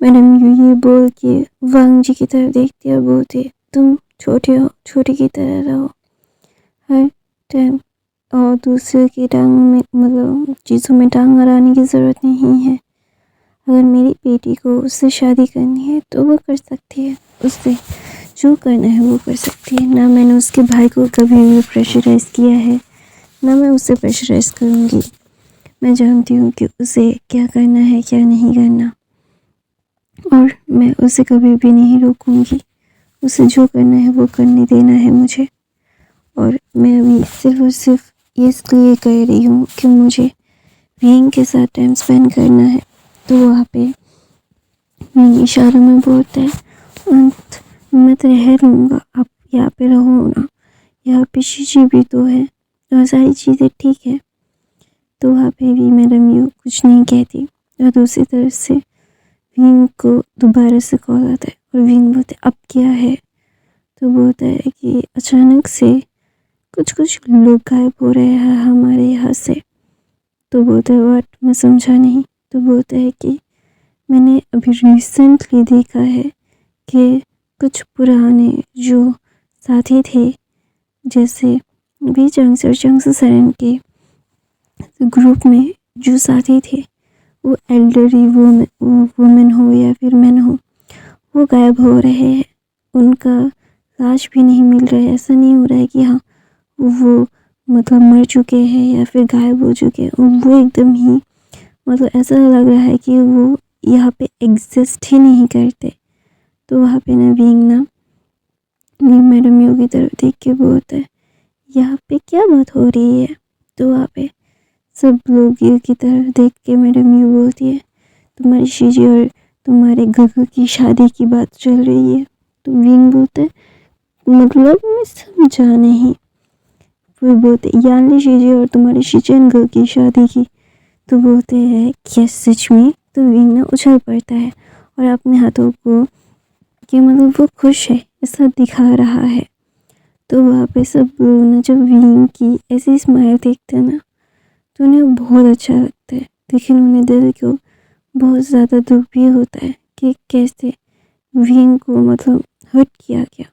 Madam you ये बोल के वांग जी की तरफ देखते और बोलते, तुम छोटे हो, छोटे की तरह रहो हर टाइम, और दूसरे की टांग में मतलब चीज़ों में टांग अड़ाने की ज़रूरत नहीं है। अगर मेरी बेटी को उससे शादी करनी है तो वो कर सकती है, उससे जो करना है वो कर सकती है। ना मैंने उसके भाई को कभी भी प्रेशराइज़ किया है, ना मैं उसे प्रेशराइज़ करूँगी। मैं जानती हूँ कि उसे क्या करना है क्या नहीं करना, और मैं उसे कभी भी नहीं रोकूँगी। उसे जो करना है वो करने देना है मुझे। और मैं अभी सिर्फ और सिर्फ ये इसलिए कह रही हूँ कि मुझे विंग के साथ टाइम स्पेंड करना है। तो वहाँ पे विंग इशारों में बोलता है, अंत मैं तो रह लूँगा, आप यहाँ पे रहो ना, यहाँ पे शीशी भी तो है और सारी चीज़ें ठीक है। तो वहाँ पे भी मैडम यू कुछ नहीं कहती, और दूसरी तरफ से विंग को दोबारा से कॉल आता है और विंग बोलते अब क्या है। तो बोलता है कि अचानक से कुछ लोग गायब हो रहे हैं हमारे यहाँ से। तो बोलता है व्हाट, मैं समझा नहीं। तो बोलता है कि मैंने अभी रिसेंटली देखा है कि कुछ पुराने जो साथी थे, जैसे वी जंग्स और जंग्स सरन के ग्रुप में जो साथी थे, वो एल्डरली वुमेन हो या फिर मैन हो, वो गायब हो रहे हैं। उनका लाश भी नहीं मिल रहा है। ऐसा नहीं हो रहा है कि हाँ वो मतलब मर चुके हैं या फिर गायब हो चुके हैं, वो एकदम ही मतलब ऐसा लग रहा है कि वो यहाँ पे एग्जिस्ट ही नहीं करते। तो वहाँ पे ना विंग ना मैडम यू की तरफ देख के बोलता है, यहाँ पे क्या बात हो रही है। तो वहाँ पे सब लोग यू की तरफ देख के मैडम यू बोलती है, तुम्हारी शीजी और तुम्हारे गगू की शादी की बात चल रही है। तो विंग बोलता है, मतलब मैं समझा नहीं। फिर बोलते यानी शीजी और तुम्हारी शीचन गर्ल की शादी की। तो बोलते हैं क्या सच में। तो विंग ना उछल पड़ता है और अपने हाथों को कि मतलब वो खुश है ऐसा दिखा रहा है। तो वहाँ पे सब लोग ना जब विंग की ऐसी स्माइल देखते हैं ना, तो उन्हें बहुत अच्छा लगता है, लेकिन उन्हें दिल को बहुत ज़्यादा दुख भी होता है कि कैसे विंग को मतलब हर्ट किया गया,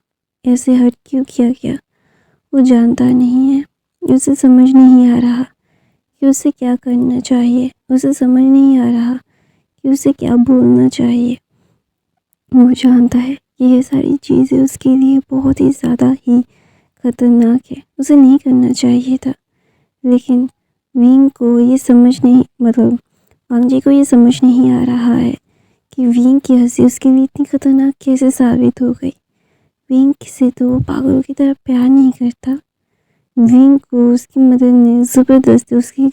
ऐसे हर्ट क्यों किया गया। वो जानता नहीं है, उसे समझ नहीं आ रहा कि उसे क्या करना चाहिए, उसे समझ नहीं आ रहा कि उसे क्या बोलना चाहिए। वो जानता है कि ये सारी चीज़ें उसके लिए बहुत ही ज़्यादा ही खतरनाक है, उसे नहीं करना चाहिए था। लेकिन विंग को ये समझ नहीं मतलब वांग जी को ये समझ नहीं आ रहा है कि विंग की हंसी उसके लिए इतनी खतरनाक कैसे साबित हो गई। विंग से तो वो पागलों की तरह प्यार नहीं करता। विंग को उसकी मदर ने ज़बरदस्ती उसकी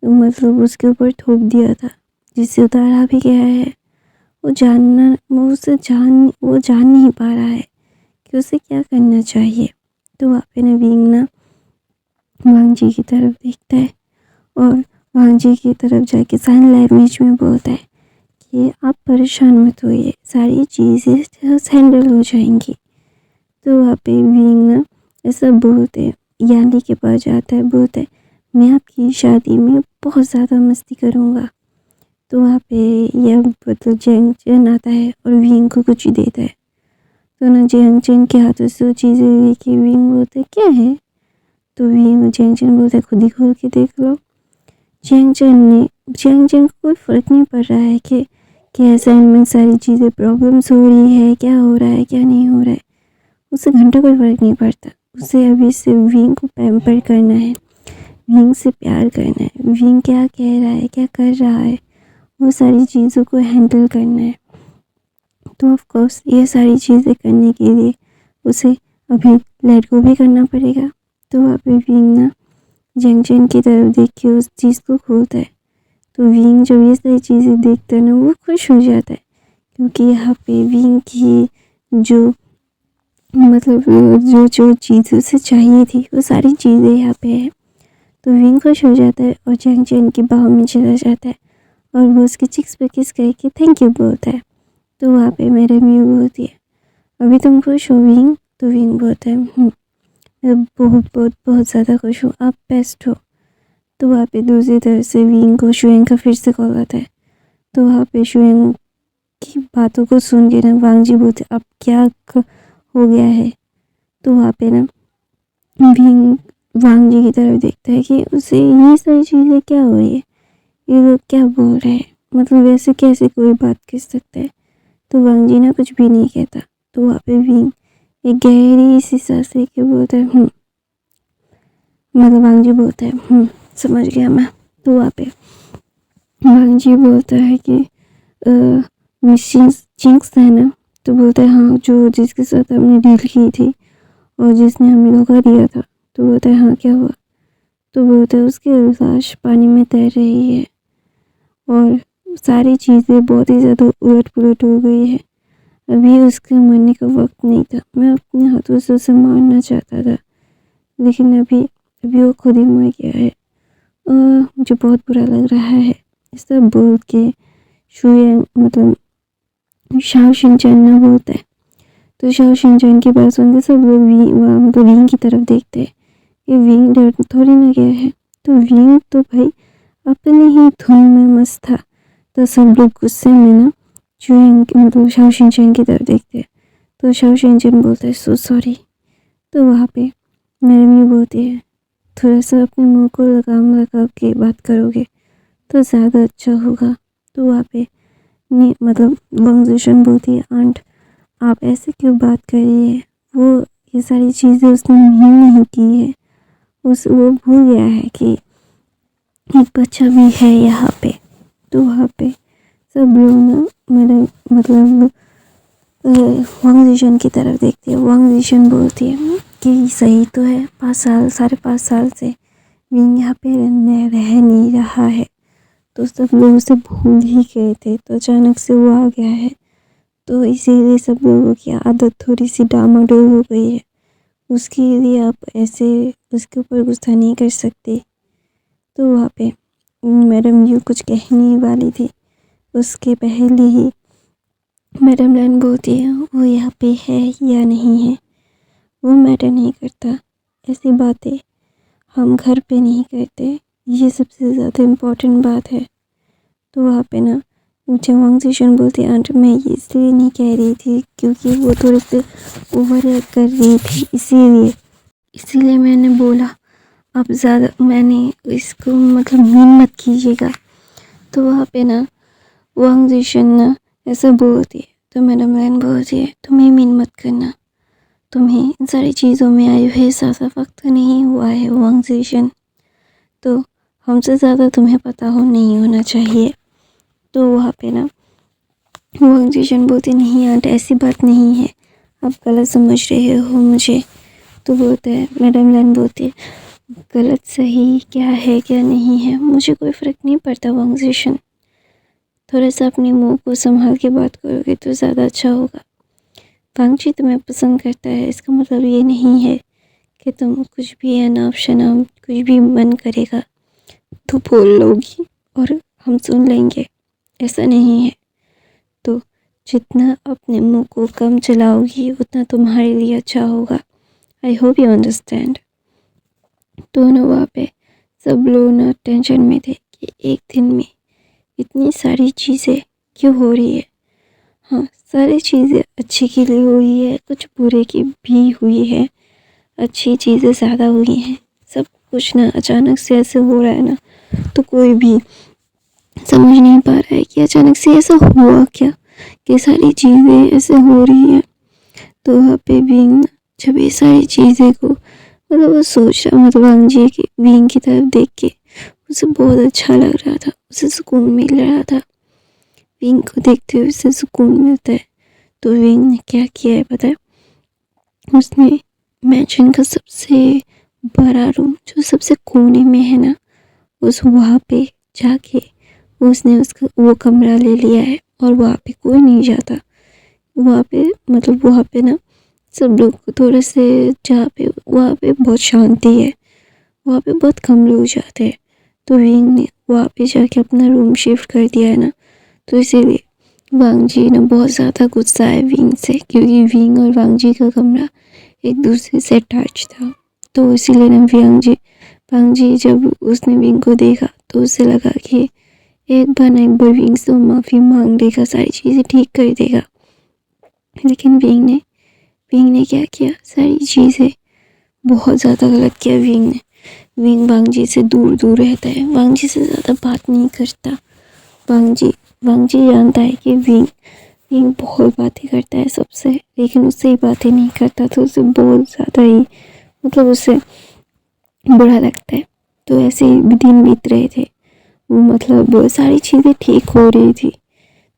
मतलब उसके ऊपर थोप दिया था, जिससे उतारा भी गया है। वो जान नहीं पा रहा है कि उसे क्या करना चाहिए। तो वहाँ पे ना विंग ना वांग जी की तरफ देखता है और वांग जी की तरफ जाके साइन लैंग्वेज में बोलता है कि आप परेशान मत होइए, सारी चीज़ें हैंडल हो जाएंगी। तो वहाँ पे विंग ना ऐसा बोलते यानी के पास जाता है, बोलता है मैं आपकी शादी में बहुत ज़्यादा मस्ती करूँगा। तो वहाँ पे यह मतलब जेंग चेन आता है और विंग को कुछ देता है। तो ना जेंग चेन के हाथों से वो चीज़ें लेके विंग बोलते क्या है। तो विंग जेंग चेन बोलता है खुद ही खोल के देख लो। जेंग चेन को कोई फ़र्क नहीं पड़ रहा है कि असाइनमेंट सारी चीज़ें प्रॉब्लम्स हो रही है, क्या हो रहा है क्या नहीं हो रहा है, उसे घंटा कोई फ़र्क नहीं पड़ता। उसे अभी से विंग को पैम्पर करना है, विंग से प्यार करना है, विंग क्या कह रहा है क्या कर रहा है वो सारी चीज़ों को हैंडल करना है। तो ऑफ कोर्स ये सारी चीज़ें करने के लिए उसे अभी लेट गो भी करना पड़ेगा। तो वहाँ पे विंग ना जेंग चेन की तरफ देख के उस चीज़ को खोलता है। तो विंग जब ये सारी चीज़ें देखता है ना, वो खुश हो जाता है, क्योंकि यहाँ पे विंग की जो मतलब जो चीज़ उसे चाहिए थी वो सारी चीज़ें यहाँ पे है। तो विंग खुश हो जाता है और जेंग चेन की बाहों में चला जाता है और वो उसके चिक्स पे किस करके थैंक यू बोलता है। तो वहाँ पे मेरे म्यू बोलती है अभी तुम खुश हो विंग। तो विंग बोलता है मैं बहुत बहुत बहुत ज़्यादा खुश हूँ, आप बेस्ट हो। तो वहाँ पे दूसरी तरफ से विंग को शुएंग का फिर से कॉल आता है। तो वहाँ पे शुएंग की बातों को सुन के ना वांग जी बोलते अब क्या हो गया है। तो वहाँ पे ना विंग वांग जी की तरफ देखता है कि उसे ये सारी चीज़ें क्या हो रही है, ये लोग क्या बोल रहे हैं, मतलब ऐसे कैसे कोई बात कर सकता है। तो वांग जी ना कुछ भी नहीं कहता। तो वहाँ पे विंग एक गहरी सी सांस लेके बोलता है मतलब वांग जी बोलता है समझ गया मैं। तो वहाँ पे वांग जी बोलता है कि मिस चिंग्स है ना। तो बोलता है हाँ, जो जिसके साथ हमने डील की थी और जिसने हमें धोखा दिया था। तो बोलता है हाँ, क्या हुआ। तो बोलता है उसकी लाश पानी में तैर रही है और सारी चीज़ें बहुत ही ज़्यादा उलट पुलट हो गई है। अभी उसके मरने का वक्त नहीं था। मैं अपने हाथों से उसे मारना चाहता था, लेकिन अभी वो खुद ही मर गया है। मुझे बहुत बुरा लग रहा है। इस सब बोल के शुएंग मतलब शाओ शिनचैन ना बोलता है। तो शाओ शिनचैन की बात सुनकर सब लोग मतलब विंग की तरफ देखते हैं कि विंग डर थोड़ी ना गया है। तो विंग तो भाई अपने ही धुन में मस्त था। तो सब लोग गुस्से में ना शुएंग मतलब शाओ शिनचैन की तरफ देखते हैं। तो शाओ शिनचैन बोलता है सो सॉरी। तो वहाँ पे मैडम बोलती है थोड़ा सा अपने मुंह को लगाम लगा के बात करोगे तो ज़्यादा अच्छा होगा। तो वहाँ पे मतलब वांग ज़िशन बोलती है आंट आप ऐसे क्यों बात कर रही है, वो ये सारी चीज़ें उसने नहीं की है। वो भूल गया है कि एक बच्चा भी है यहाँ पे। तो वहाँ पे सब लोग ना मेरे मतलब वांग ज़िशन की तरफ देखती है। वांग ज़िशन बोलती है कि सही तो है, 5.5 साल से विंग यहाँ पे रह नहीं रहा है। तो सब लोग उसे भूल ही गए थे, तो अचानक से वो आ गया है। तो इसीलिए सब लोगों की आदत थोड़ी सी डामाडोल हो गई है। उसके लिए आप ऐसे उसके ऊपर गुस्सा नहीं कर सकते। तो वहाँ पे मैडम यू कुछ कहने वाली थी, उसके पहले ही मैडम लैन बोलती है वो यहाँ पे है या नहीं है वो मैटर नहीं करता, ऐसी बातें हम घर पे नहीं करते, ये सबसे ज़्यादा इम्पोर्टेंट बात है। तो वहाँ पे ना जब वांग ज़िशन बोलती आंट मैं ये इसलिए नहीं कह रही थी क्योंकि वो थोड़े से ओवर एक्ट कर रही थी, इसीलिए मैंने बोला अब ज़्यादा मैंने इसको मतलब मीन मत कीजिएगा। तो वहाँ पे ना वांग ज़िशन ना ऐसा बोलती है। तो मैडम लैन बोलती है तुम्हें मीन मत करना, तुम्हें इन सारी चीज़ों में आए हुए ज़्यादा वक्त नहीं हुआ है वांग ज़िशन, तो हमसे ज़्यादा तुम्हें पता हो नहीं होना चाहिए। तो वहाँ पे ना वांग ज़िशन बोलती नहीं आंट ऐसी बात नहीं है, आप गलत समझ रहे हो मुझे। तो बोलता है मैडम लैन बोलती है गलत सही क्या है क्या नहीं है मुझे कोई फ़र्क नहीं पड़ता वांग ज़िशन, थोड़ा सा अपने मुंह को संभाल के बात करोगे तो ज़्यादा अच्छा होगा। वांग जी तुम्हें पसंद करता है, इसका मतलब ये नहीं है कि तुम कुछ भी अनाप शनाप कुछ भी मन करेगा तो बोल लोगी और हम सुन लेंगे, ऐसा नहीं है। तो जितना अपने मुंह को कम चलाओगी उतना तुम्हारे लिए अच्छा होगा। I hope you understand. तो ना वहाँ पे सब लोग ना टेंशन में थे कि एक दिन में इतनी सारी चीज़ें क्यों हो रही है। हाँ, सारी चीज़ें अच्छे के लिए हुई है, कुछ बुरे की भी हुई है, अच्छी चीज़ें ज़्यादा हुई हैं। सब कुछ ना अचानक से ऐसे हो रहा है ना, तो कोई भी समझ नहीं पा रहा है कि अचानक से ऐसा हुआ क्या कि सारी चीज़ें ऐसे हो रही हैं। तो वहाँ पे विंग जब ये सारी चीज़ें को मतलब वो सोच रहा मतलब वांग जी की विंग की तरफ देख के उसे बहुत अच्छा लग रहा था, उसे सुकून मिल रहा था। विंग को देखते हुए उसे सुकून मिलता है। तो विंग ने क्या किया है पता है, उसने मैंशन का सबसे बड़ा रूम जो सबसे कोने में है ना, उस वहाँ पे जाके उसने उसका वो कमरा ले लिया है और वहाँ पे कोई नहीं जाता। वहाँ पे मतलब वहाँ पे ना सब लोग को थोड़े से जहाँ पे वहाँ पे बहुत शांति है, वहाँ पे बहुत कम लोग जाते हैं। तो विंग ने वहाँ पे जाके अपना रूम शिफ्ट कर दिया है ना, तो इसीलिए वांग जी ना बहुत ज़्यादा गुस्सा है विंग से, क्योंकि विंग और वांग जी का कमरा एक दूसरे से अटैच था। तो इसीलिए ना वांग जी जब उसने विंग को देखा तो उसे लगा कि एक बार ना एक बार विंग से माफ़ी मांग देगा, सारी चीज़ें ठीक कर देगा। लेकिन विंग ने क्या किया, सारी चीज़ें बहुत ज़्यादा गलत किया विंग ने। विंग वांग जी से दूर दूर रहता है, वांग जी से ज़्यादा बात नहीं करता। वांग जी जानता है कि विंग बहुत बातें करता है सबसे, लेकिन उससे ही बातें नहीं करता, तो उसे बहुत ज़्यादा ही मतलब उसे बुरा लगता है। तो ऐसे ही दिन बीत रहे थे, मतलब सारी चीज़ें ठीक हो रही थी।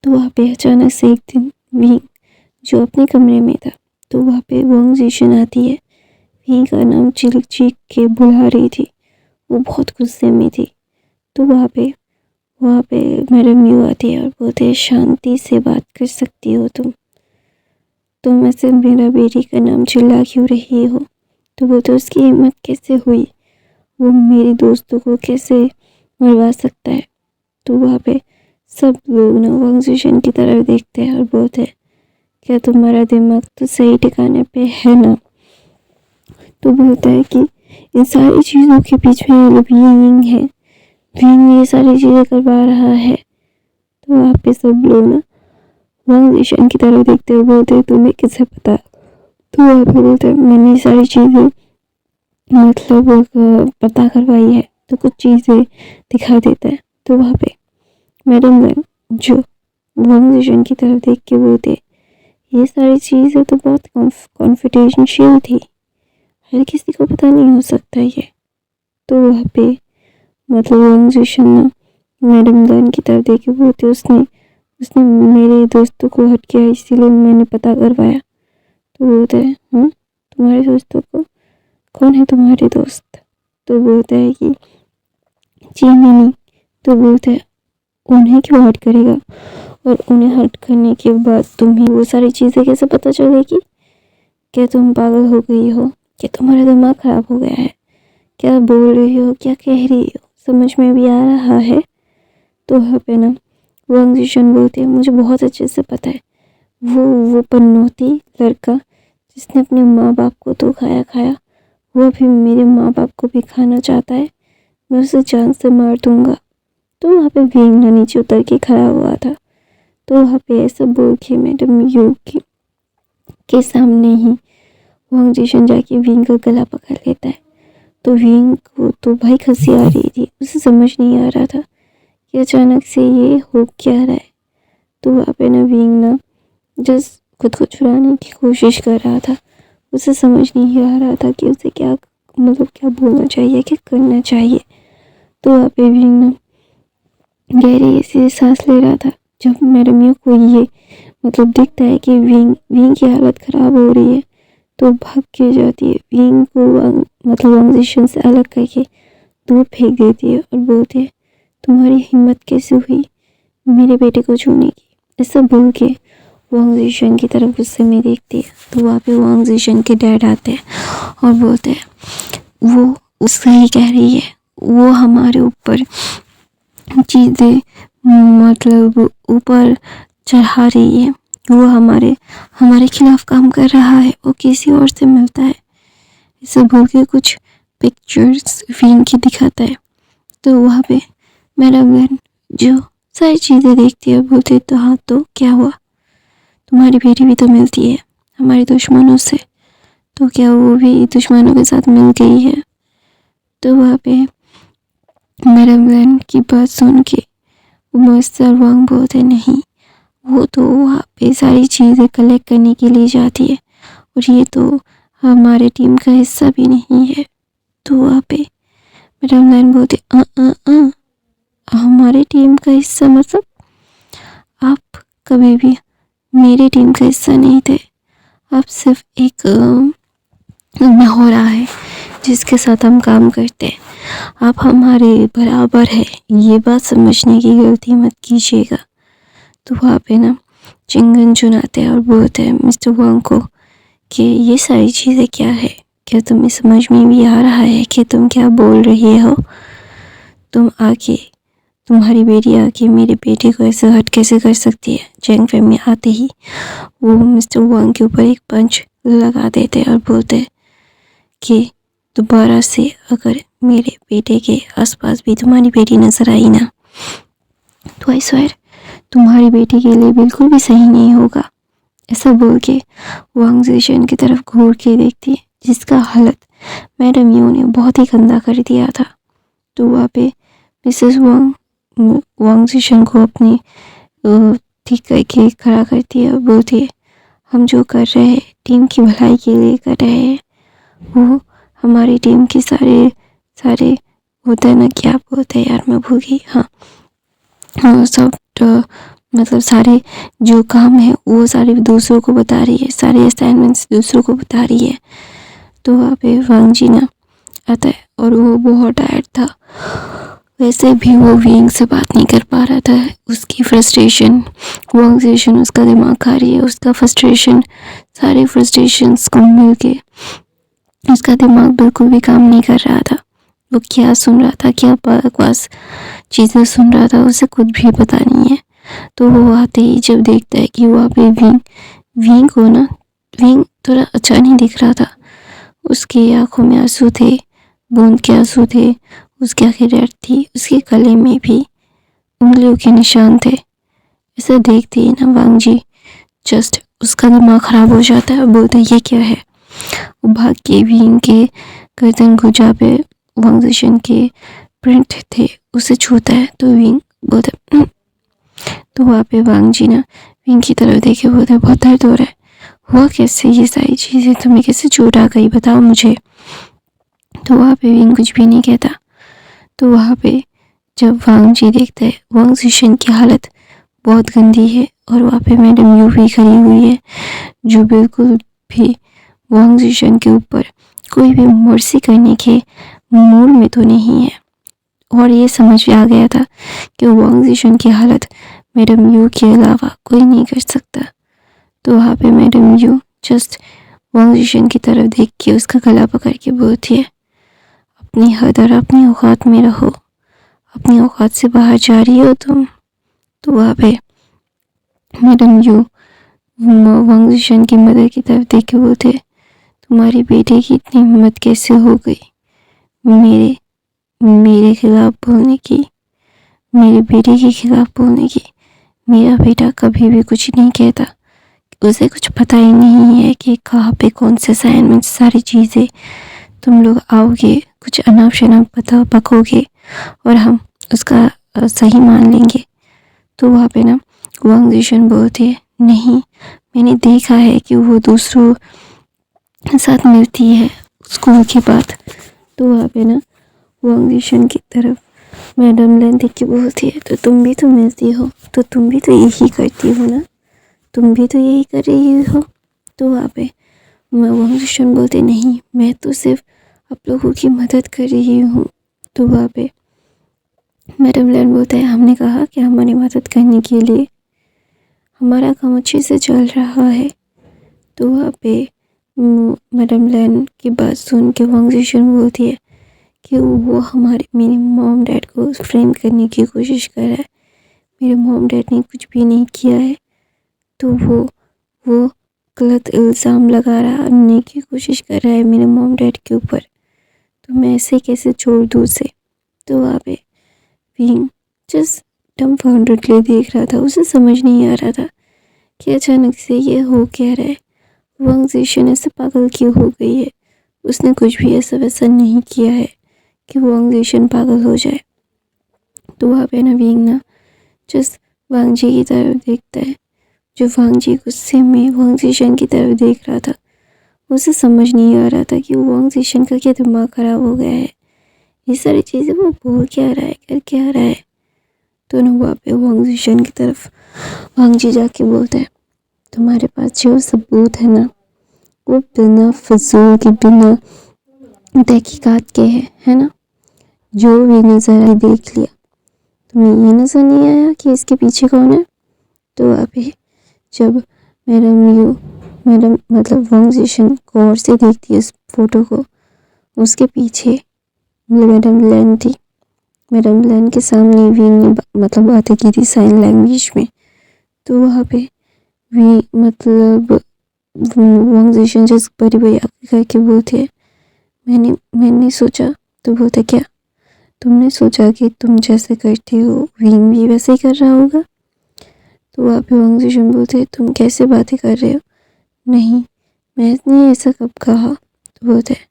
तो वहाँ पे अचानक से एक दिन विंग जो अपने कमरे में था, तो वहाँ पे वांग जीशन आती है। विंग का नाम चीख चीख के बुला रही थी, वो बहुत गुस्से में थी। तो वहाँ पे मैडम यू आती है और बोलते शांति से बात कर सकती हो तुम ऐसे मेरा बेटी का नाम चिल्ला क्यों रही हो। तो बोलते उसकी हिम्मत कैसे हुई, वो मेरी दोस्तों को कैसे मरवा सकता है। तो वहाँ पे सब लोग ना वांग जीशन की तरफ देखते हैं और बोलते हैं क्या तुम्हारा दिमाग तो सही ठिकाने पे है ना। तो बोलता है कि इन सारी चीज़ों के पीछे विंग है, विंग ये सारी चीज़ें करवा रहा है। तो वहाँ पे सब लोग ना वांग जीशन की तरफ देखते हुए बोलते तुम्हें कैसे पता। तो वहाँ पे बोलते मैंने सारी चीज़ें मतलब पता करवाई है, तो कुछ चीज़ें दिखा देता है। तो वहाँ पे मैडम ने जो वांग जीशन की तरफ देख के बोलते ये सारी चीज़ें तो बहुत कॉन्फिडेंशियल थी, हर किसी को पता नहीं हो सकता ये। तो वहाँ पे मतलब वांग जीशन ना मैडम गन की तरफ देख के बोलते उसने मेरे दोस्तों को हट किया इसीलिए मैंने पता करवाया। तो बोलते हैं तुम्हारे दोस्तों को, कौन है तुम्हारे दोस्त। तो बोलता है कि चीनी। तो बोलते हैं उन्हें क्यों हट करेगा, और उन्हें हट करने के बाद तुम्हें वो सारी चीज़ें कैसे पता चलेगी। क्या तुम पागल हो गई हो, क्या तुम्हारा दिमाग खराब हो गया है, क्या बोल रही हो, क्या कह रही हो, समझ में भी आ रहा है। तो वहाँ पे ना वांग जीशन बोलते हैं मुझे बहुत अच्छे से पता है, वो पनौती लड़का जिसने अपने माँ बाप को तो खाया, वो भी मेरे माँ बाप को भी खाना चाहता है, मैं उसे जान से मार दूंगा। तो वहाँ पे विंग ना नीचे उतर के खड़ा हुआ था। तो वहाँ पे ऐसा बोल के मैडम यू के सामने ही वांग जीशन जाके विंग का गला पकड़ लेता है। तो विंग को तो भाई खंसी आ रही थी, उसे समझ नहीं आ रहा था कि अचानक से ये हो क्या रहा है। तो वहाँ पे ना विंग ना जस्ट खुद को छुड़ाने की कोशिश कर रहा था, उसे समझ नहीं आ रहा था कि उसे क्या मतलब क्या बोलना चाहिए, क्या करना चाहिए। तो वहाँ पे विंग ना गहरी से सांस ले रहा था। जब मैडम यू को ये मतलब दिखता है कि विंग की हालत ख़राब हो रही है, तो भाग के जाती है, विंग को मतलब वांग जीशन से अलग करके दूर फेंक देती है और बोलती है तुम्हारी हिम्मत कैसे हुई मेरे बेटे को छूने की। ऐसा बोल के वांग जीशन की तरफ गुस्से में देखती है। तो वहाँ पे वांग जीशन के डैड आते हैं और बोलते हैं वो उससे ही कह रही है, वो हमारे ऊपर चीज़ें मतलब ऊपर चढ़ा रही है, वो हमारे खिलाफ काम कर रहा है, वो किसी और से मिलता है। इसे बोल के कुछ पिक्चर्स विंग की दिखाता है। तो वहाँ पे मैडम गन जो सारी चीज़ें देखती है बोलती तो हाँ तो क्या हुआ, तुम्हारी बेटी भी तो मिलती है हमारे दुश्मनों से, तो क्या वो भी दुश्मनों के साथ मिल गई है। तो वहाँ पे मैडम गन की बात सुन के मिस्टर वांग बोलते नहीं, वो तो वहाँ पे सारी चीज़ें कलेक्ट करने के लिए जाती है और ये तो हमारे टीम का हिस्सा भी नहीं है। तो वहाँ पे मैडम लाइन बोलते हमारे टीम का हिस्सा मतलब आप कभी भी मेरी टीम का हिस्सा नहीं थे, आप सिर्फ एक महोरा है जिसके साथ हम काम करते हैं, आप हमारे बराबर है, ये बात समझने की गलती मत कीजिएगा। तो वहाँ पे ना चिंगन चुनाते हैं और बोलते हैं मिस्टर वांग को कि ये सारी चीज़ें क्या है, क्या तुम्हें समझ में भी आ रहा है कि तुम क्या बोल रही हो। तुम्हारी बेटी आके मेरे बेटे को ऐसे हर्ट कैसे कर सकती है। जैंग फैम में आते ही वो मिस्टर वांग के ऊपर एक पंच लगा देते और बोलते कि दोबारा से अगर मेरे बेटे के आसपास भी तुम्हारी बेटी नजर आई ना तो आई स्वेर तुम्हारी बेटी के लिए बिल्कुल भी सही नहीं होगा। ऐसा बोल के वांग जिशन की तरफ घूर के देखती है, जिसका हालत मैडम यू ने बहुत ही गंदा कर दिया था। तो वहाँ पे मिसेस वांग जिशन को अपनी ठीक करके खड़ा करती है और बोलती है, हम जो कर रहे हैं टीम की भलाई के लिए कर रहे हैं। वो हमारी टीम के सारे सारे होता है ना, क्या बोलते हैं यार, मैं भूल गई। हाँ हाँ, सब मतलब सारे जो काम है वो सारे दूसरों को बता रही है, सारे असाइनमेंट्स दूसरों को बता रही है। तो वहाँ पे वांग जी ना आता है और वो बहुत टायर्ड था। वैसे भी वो विंग से बात नहीं कर पा रहा था। उसकी फ्रस्ट्रेशन वांग जिशन उसका दिमाग खा रही है, उसका फ्रस्ट्रेशन सारे फ्रस्ट्रेशंस को मिल के उसका दिमाग बिल्कुल भी काम नहीं कर रहा था। वो क्या सुन रहा था, क्या बकवास चीज़ें सुन रहा था, उसे खुद भी पता नहीं है। तो वो आते ही जब देखता है कि वहाँ पे विंग को ना, विंग थोड़ा अच्छा नहीं दिख रहा था। उसकी आंखों में आंसू थे, बूंद के आंसू थे, उसकी आंखें रेड थी, उसके गले में भी उंगलियों के निशान थे। ऐसा देखते ही ना वांग जी जस्ट उसका दिमाग खराब हो जाता है। बोलते ये क्या है। वो भाग के विंग के गर्दन को जहाँ पे वांग जिशन के प्रिंट थे उसे छूता है। तो विंग बोलते तो वहाँ पे वांग जी ना विंग की तरफ देखे बोलते बहुत दर्द हो रहा है। हुआ कैसे ये सारी चीज़ें, तुम्हें कैसे चोट आ गई, बताओ मुझे। तो वहाँ पे विंग कुछ भी नहीं कहता। तो वहाँ पे जब वांग जी देखता है वांग जिशन की हालत बहुत गंदी है और वहाँ पे मैडम यू भी खड़ी हुई है, जो बिल्कुल भी वांग जिशन के ऊपर कोई भी मर्सी करने के मूड में तो नहीं है। और ये समझ में आ गया था कि वांग जिशन की हालत मैडम यू के अलावा कोई नहीं कर सकता। तो वहाँ पे मैडम यू जस्ट वांग जिशन की तरफ देख के उसका गला पकड़ के बोलती है, अपनी हद और अपनी औकात में रहो, अपनी औकात से बाहर जा रही हो तुम। तो वहाँ पे मैडम यू वांग जिशन की मदर की तरफ देख के बोलते, तुम्हारी बेटे की इतनी हिम्मत कैसे हो गई मेरे खिलाफ बोलने की, मेरे बेटे के खिलाफ बोलने की। मेरा बेटा कभी भी कुछ नहीं कहता, उसे कुछ पता ही नहीं है कि कहाँ पे कौन से असाइनमेंट, सारी चीज़ें तुम लोग आओगे, कुछ अनाप शनाप पकोगे और हम उसका सही मान लेंगे। तो वहाँ पे ना वांग जिशन बोलते हैं, नहीं मैंने देखा है कि वो दूसरों के साथ मिलती है स्कूल के बाद। तो वहाँ पे ना वांग जिशन की तरफ मैडम लेन देख के बोलती है, तो तुम भी तो मिलती हो, तो तुम भी तो यही करती हो ना, तुम भी तो यही कर रही हो। तो वहाँ पे वांग जिशन बोलते, नहीं मैं तो सिर्फ आप लोगों की मदद कर रही हूँ। तो वहाँ पे मैडम लैन बोलता है, हमने कहा कि हमारी मदद करने के लिए, हमारा काम अच्छे से चल रहा है। तो वहाँ पे मैडम लैन की बात सुन के वांग जिशन बोलती है कि वो मेरे मॉम डैड को फ्रेम करने की कोशिश कर रहा है, मेरे मॉम डैड ने कुछ भी नहीं किया है। तो वो गलत इल्ज़ाम लगाने की कोशिश कर रहा है मेरे मॉम डैड के ऊपर, तो मैं ऐसे कैसे छोड़ दूँ उसे। तो वहाँ पे विंग जस्ट डम्फाउंडेडली देख रहा था, उसे समझ नहीं आ रहा था कि अचानक से ये हो क्या रहा है। वांग जिशन ऐसे पागल क्यों हो गई है, उसने कुछ भी ऐसा वैसा नहीं किया है कि वांग जिशन पागल हो जाए। तो वहाँ पे ना विंग ना जस्ट वांग जी की तरफ देखता है, जो वांग जी गुस्से में वांग जिशन की तरफ देख रहा था। उसे समझ नहीं आ रहा था कि वांग जिशन का क्या दिमाग खराब हो गया है, ये सारी चीज़ें वो बोल क्या रहा है, कर क्या रहा है। तो ना वहाँ पे वांग जिशन की तरफ वांग जी जाके बोलता है, तुम्हारे पास जो सबूत है ना, वो बिना फजूल के, बिना तहकीकात के है ना, जो भी नज़र आई देख लिया, तुम्हें ये नज़र नहीं आया कि इसके पीछे कौन है। तो वहाँ पे जब मैडम मतलब वांग जिशन गौर से देखती है उस फोटो को, उसके पीछे मैडम लैन थी। मैडम लैन के सामने विंग ने मतलब बातें की थी साइन लैंग्वेज में। तो वहाँ पे वी मतलब वांग जिशन जैसे बड़ी बड़ी आंखें करके बोलते, मैंने सोचा। तो बोलते क्या, तुमने सोचा कि तुम जैसे करती हो विंग भी वैसे ही कर रहा होगा। तो वहाँ पे वांग जिशन बोलते हैं तुम कैसे बातें कर रहे हो, नहीं मैंने ऐसा कब कहा। तो बोलते हैं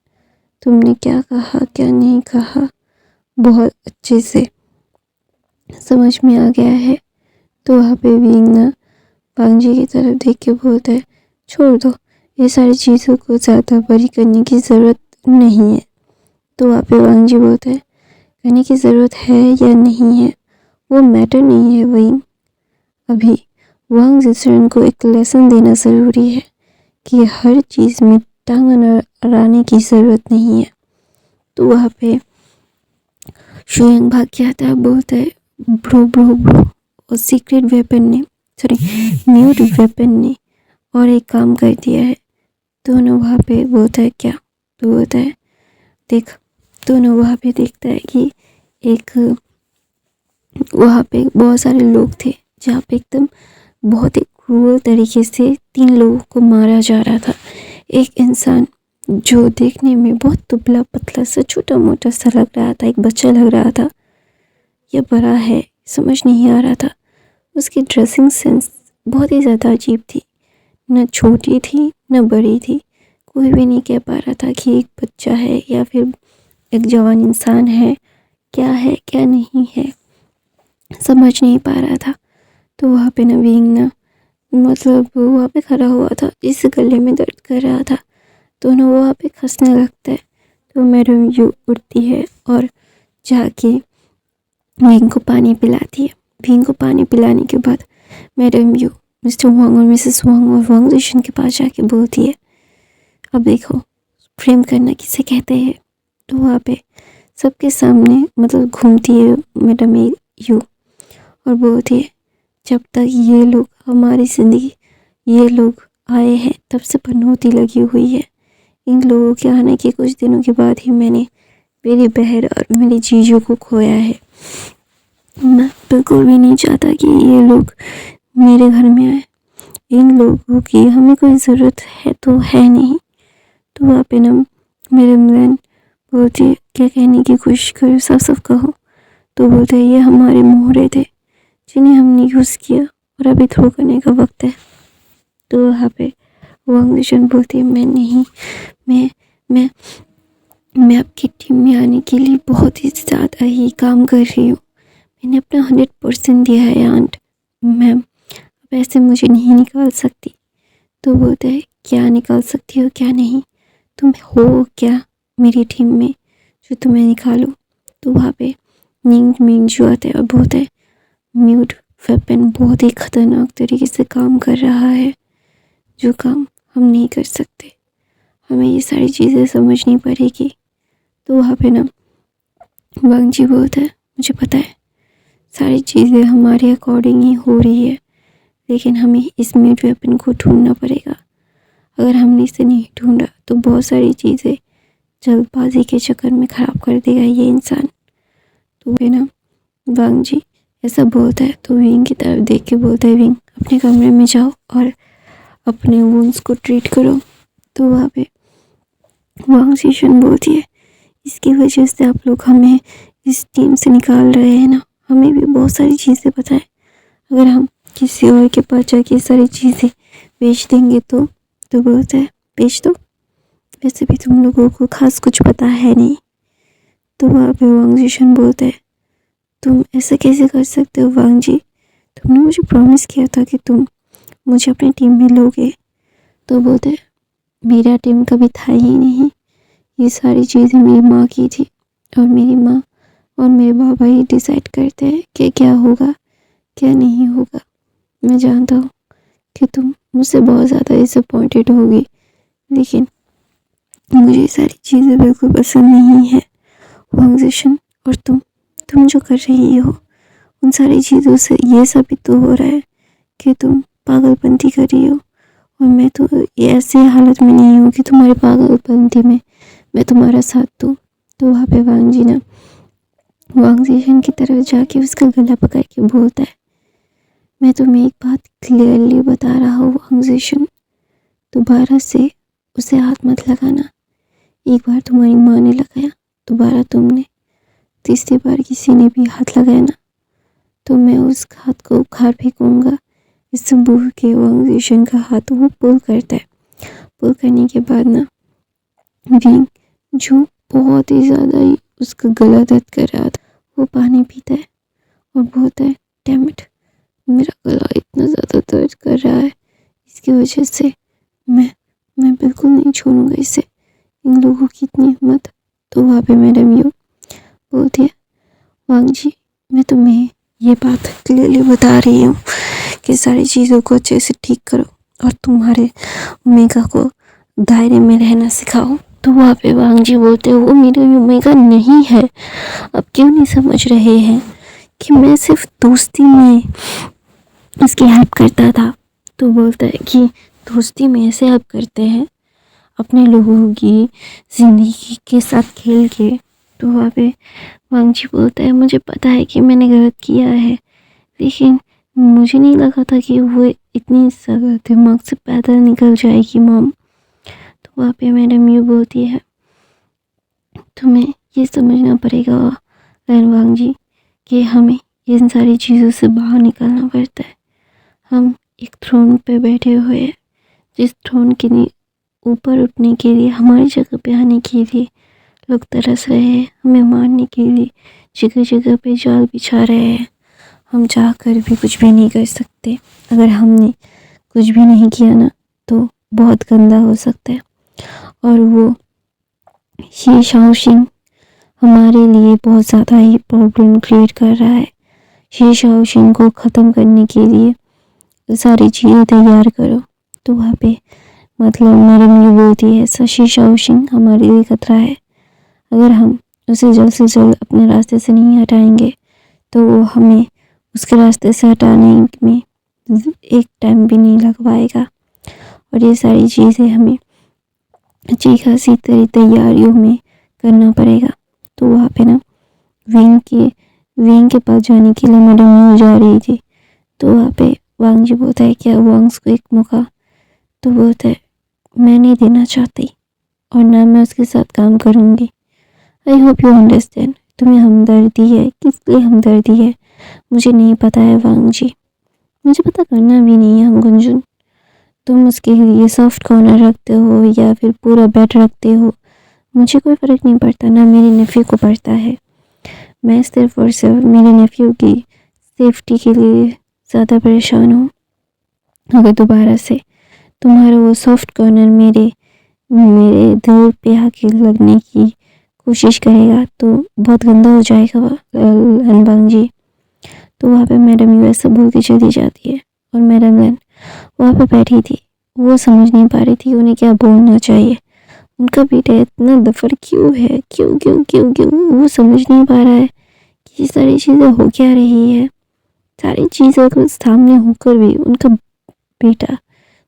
तुमने क्या कहा क्या नहीं कहा बहुत अच्छे से समझ में आ गया है। तो वहाँ पे विंग ना वांग जी की तरफ देख के बोलता है छोड़ दो, ये सारी चीज़ों को ज़्यादा बड़ी करने की ज़रूरत नहीं है। तो वहाँ पे वांग जी बोलता है करने की ज़रूरत है या नहीं है वो मैटर नहीं है विंग, अभी वांग जिशन को एक लेसन देना ज़रूरी है कि हर चीज़ में टांग अड़ाने की ज़रूरत नहीं है। तो वहाँ पे शुयंग भाग के आता है, बोलता है ब्रो ब्रो ब्रो, और सीक्रेट वेपन ने म्यूट वेपन ने और एक काम कर दिया है। दोनों वहाँ पे बोलता है क्या, तो बोलता है देख, दोनों वहाँ पे देखता है कि एक वहाँ पे बहुत सारे लोग थे जहाँ पे एकदम बहुत ही क्रूअल तरीके से 3 लोगों को मारा जा रहा था। एक इंसान जो देखने में बहुत दुबला पतला सा छोटा मोटा सा लग रहा था, एक बच्चा लग रहा था या बड़ा है समझ नहीं आ रहा था। उसकी ड्रेसिंग सेंस बहुत ही ज़्यादा अजीब थी, न छोटी थी न बड़ी थी, कोई भी नहीं कह पा रहा था कि एक बच्चा है या फिर एक जवान इंसान है क्या नहीं है, समझ नहीं पा रहा था। तो वहाँ पे नवीन ना मतलब वहाँ पे खड़ा हुआ था, जिस गले में दर्द कर रहा था, दोनों वहाँ पे खसने लगता है। तो मैडम यू उठती है और जाके विंग को पानी पिलाती है। विंग को पानी पिलाने के बाद मैडम यू मिस्टर वांग और मिसेस वांग और वांग जिशन के पास जाके बोलती है अब देखो प्रेम करना किसे कहते हैं। तो वहाँ पे सबके सामने मतलब घूमती है मैडम यू और बोलती है जब तक ये लोग हमारी ज़िंदगी ये लोग आए हैं तब से पनौती लगी हुई है। इन लोगों के आने के कुछ दिनों के बाद ही मैंने मेरी बहन और मेरी जीजू को खोया है। मैं बिल्कुल भी नहीं चाहता कि ये लोग मेरे घर में आए, इन लोगों की हमें कोई ज़रूरत है तो है नहीं। तो वहाँ पे ना मेरे बहन बोलती है क्या कहने की कोशिश करो, सब कहो। तो बोलते हैं ये हमारे मोहरे थे जिन्हें हमने यूज़ किया और अभी थ्रो करने का वक्त है। तो वहाँ पे वांग जिशन बोलती है मैं नहीं, मैं मैं आपकी टीम में आने के लिए बहुत ही ज़्यादा ही काम कर रही हूँ, मैंने अपना 100% दिया है आंट, मैम अब ऐसे मुझे नहीं निकाल सकती। तो बोलते है क्या निकाल सकती हो क्या नहीं, तुम हो क्या मेरी टीम में जो तुम्हें निकालूं। तो वहाँ पे निंग मिंग जो आता है और बोलता है म्यूट वेपन बहुत ही ख़तरनाक तरीके से काम कर रहा है, जो काम हम नहीं कर सकते, हमें ये सारी चीज़ें समझनी पड़ेगी। तो वहाँ पे ना वांग जी बोलता है मुझे पता है सारी चीज़ें हमारे अकॉर्डिंग ही हो रही है, लेकिन हमें इस म्यूट वेपन को ढूंढना पड़ेगा। अगर हमने इसे नहीं ढूंढा तो बहुत सारी चीज़ें जल्दबाजी के चक्कर में ख़राब कर देगा ये इंसान। तो वे ना वांग जी ऐसा बोलता है तो विंग की तरफ देख के बोलता है विंग अपने कमरे में जाओ और अपने वुंड्स को ट्रीट करो। तो वहाँ पे वांग जिशन बोलती है इसकी वजह से आप लोग हमें इस टीम से निकाल रहे हैं ना, हमें भी बहुत सारी चीज़ें पता है, अगर हम किसी और के पास जाके सारी चीज़ें बेच देंगे तो बोलता है बेच दो, वैसे भी तुम लोगों को खास कुछ पता है नहीं। तो वहाँ पे वांग जिशन बोलता है तुम ऐसा कैसे कर सकते हो वांग जी, तुमने मुझे प्रॉमिस किया था कि तुम मुझे अपनी टीम में लोगे। तो बोलते मेरा टीम कभी था ही नहीं, ये सारी चीज़ें मेरी माँ की थी और मेरी माँ और मेरे बाबा ही डिसाइड करते हैं कि क्या होगा क्या नहीं होगा। मैं जानता हूँ कि तुम मुझसे बहुत ज़्यादा डिसअपॉइंटेड होगी, लेकिन मुझे ये सारी चीज़ें बिल्कुल पसंद नहीं है वांग जिशन, और तुम जो कर रही हो उन सारी चीज़ों से ये साबित तो हो रहा है कि तुम पागलपंती कर रही हो, और मैं तो ये ऐसी हालत में नहीं हूँ कि तुम्हारी पागलपंती में मैं तुम्हारा साथ दूँ। तो वहाँ पे वांग जी ना वांग जिशन की तरफ जाके उसका गला पकड़ के बोलता है मैं तुम्हें एक बात क्लियरली बता रहा हूँ वांग जिशन, दोबारा से उसे हाथ मत लगाना, एक बार तुम्हारी माँ ने लगाया दोबारा तुमने, तीसरी बार किसी ने भी हाथ लगाया ना तो मैं उस हाथ को उखाड़ फेंकूंगा। इस बूढ़ के वांग जिशन का हाथ वो पुल करता है। पुल करने के बाद ना विंग, जो बहुत ही ज़्यादा ही उसका गला दर्द कर रहा था, वो पानी पीता है और बोलता है, डैम इट, मेरा गला इतना ज़्यादा दर्द कर रहा है, इसकी वजह से मैं बिल्कुल नहीं छोड़ूंगा इसे। इन लोगों की इतनी हिम्मत। तो वहाँ पे मैडम यू बोलती है, वांग जी, मैं तुम्हें ये बात क्लियरली बता रही हूँ कि सारी चीज़ों को अच्छे से ठीक करो और तुम्हारे ओमेगा को दायरे में रहना सिखाओ। तो वहाँ पे वांग जी बोलते हैं, वो मेरा ओमेगा नहीं है। अब क्यों नहीं समझ रहे हैं कि मैं सिर्फ दोस्ती में उसकी हेल्प करता था। तो बोलता है कि दोस्ती में ऐसे हेल्प करते हैं अपने लोगों की ज़िंदगी के साथ खेल के। तो वहाँ पे वांग जी बोलता है, मुझे पता है कि मैंने गलत किया है, लेकिन मुझे नहीं लगा था कि वो इतनी ज़्यादा दिमाग से पैदल निकल जाएगी मॉम। तो वहाँ पे मैडम यू बोलती है, तुम्हें ये समझना पड़ेगा वांग जी कि हमें इन सारी चीज़ों से बाहर निकलना पड़ता है। हम एक थ्रोन पे बैठे हुए हैं, जिस थ्रोन के ऊपर उठने के लिए, हमारी जगह पे आने के लिए लोग तरस रहे हैं, हमें मारने के लिए जगह जगह पे जाल बिछा रहे हैं। हम चाहकर भी कुछ भी नहीं कर सकते। अगर हमने कुछ भी नहीं किया ना तो बहुत गंदा हो सकता है। और वो ये शाओशिंग हमारे लिए बहुत ज़्यादा ही प्रॉब्लम क्रिएट कर रहा है। ये शाओशिंग को ख़त्म करने के लिए सारी चीज़ें तैयार करो। तो वहाँ पे मतलब मैडम ये बोलती है, शशि शाओशिंग हमारे लिए खतरा है। अगर हम उसे जल्द से जल्द अपने रास्ते से नहीं हटाएंगे तो वो हमें उसके रास्ते से हटाने में एक टाइम भी नहीं लग पाएगा। और ये सारी चीज़ें हमें अच्छी खासी तैयारियों में करना पड़ेगा। तो वहाँ पे ना विंग के पास जाने के लिए मैडम न्यू जा रही थी। तो वहाँ पे वांग जी बोलता है, क्या वांग्स को एक मौका? तो बोलता है, मैं नहीं देना चाहती और ना मैं उसके साथ काम करूँगी। I hope you understand. तुम्हें हमदर्दी है, किस लिए हमदर्दी है मुझे नहीं पता है वांग जी, मुझे पता करना भी नहीं है गुंजन। तुम उसके लिए सॉफ्ट कॉर्नर रखते हो या फिर पूरा बेड रखते हो, मुझे कोई फ़र्क नहीं पड़ता, ना मेरे नेफ्यू को पड़ता है। मैं सिर्फ और सिर्फ मेरे नेफ्यू की सेफ्टी के लिए ज़्यादा परेशान हूँ। अगर दोबारा से तुम्हारा वो सॉफ्ट कॉर्नर मेरे दिल पे आके लगने की कोशिश करेगा तो बहुत गंदा हो जाएगा वांग जी। तो वहाँ पे मैडम यू ऐसा बोल के चली जाती है और मैडम लैन वहाँ पे बैठी थी। वो समझ नहीं पा रही थी उन्हें क्या बोलना चाहिए। उनका बेटा इतना दफर क्यों है, क्यों क्यों क्यों क्यों वो समझ नहीं पा रहा है कि ये सारी चीज़ें हो क्या रही है। सारी चीज़ों के सामने होकर भी उनका बेटा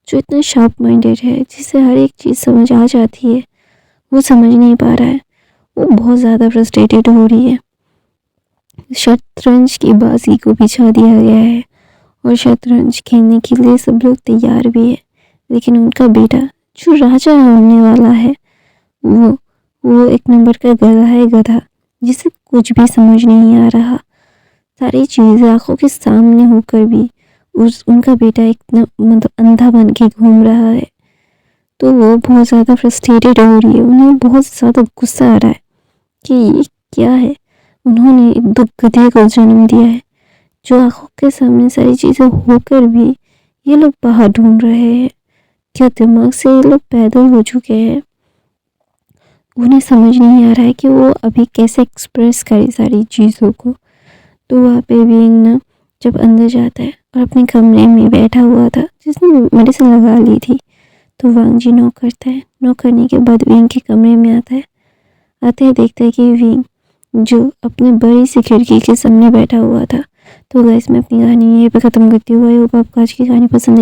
जो इतना शार्प माइंडेड है, जिसे हर एक चीज़ समझ आ जाती है, वो समझ नहीं पा रहा है। वो बहुत ज़्यादा फ्रस्ट्रेटेड हो रही है। शतरंज की बाजी को बिछा दिया गया है और शतरंज खेलने के लिए सब लोग तैयार भी है, लेकिन उनका बेटा जो राजा होने वाला है वो एक नंबर का गधा है, गधा जिसे कुछ भी समझ नहीं आ रहा। सारी चीज़ें आंखों के सामने होकर भी उनका बेटा एक मतलब अंधा बन के घूम रहा है। तो वो बहुत ज़्यादा फ्रस्ट्रेटेड हो रही है। उन्हें बहुत ज़्यादा गुस्सा आ रहा है कि ये क्या है, उन्होंने एक दुख गधे को जन्म दिया है जो आंखों के सामने सारी चीज़ें होकर भी ये लोग बाहर ढूंढ रहे हैं। क्या दिमाग से ये लोग पैदल हो चुके हैं? उन्हें समझ नहीं आ रहा है कि वो अभी कैसे एक्सप्रेस करे सारी चीज़ों को। तो वहाँ पे विंग ना जब अंदर जाता है और अपने कमरे में बैठा हुआ था, जिसने मेडिसिन लगा ली थी, तो वांग जी नॉक करता है। नॉक करने के बाद विंग के कमरे में आता है। आते ही देखता है कि विंग जो अपने बड़ी सी खिड़की के सामने बैठा हुआ था। तो गाइस मैं अपनी कहानी यहीं पे ख़त्म करती हूँ। आई होप आपको आज की कहानी पसंद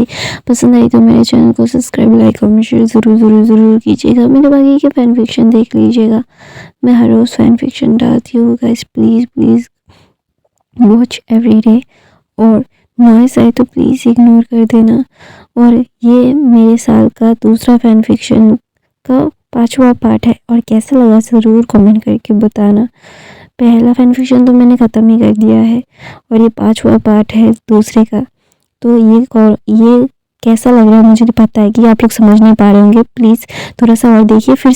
आई तो मेरे चैनल को सब्सक्राइब, लाइक, कमेंट, शेयर ज़रूर कीजिएगा। मेरे बाकी के फ़ैन फिक्शन देख लीजिएगा। मैं हर रोज़ फ़ैन फिक्शन डालती हूँ guys, please watch every day. और नॉइस आए तो प्लीज़ इग्नोर कर देना। और ये मेरे साल का दूसरा फ़ैन फिक्शन का 5वां पार्ट है और कैसा लगा ज़रूर कमेंट करके बताना। पहला फैन फिक्शन तो मैंने ख़त्म ही कर दिया है और ये 5वां पार्ट है दूसरे का। तो ये कैसा लग रहा है मुझे नहीं पता है कि आप लोग समझ नहीं पा रहे होंगे, प्लीज़ थोड़ा सा और देखिए फिर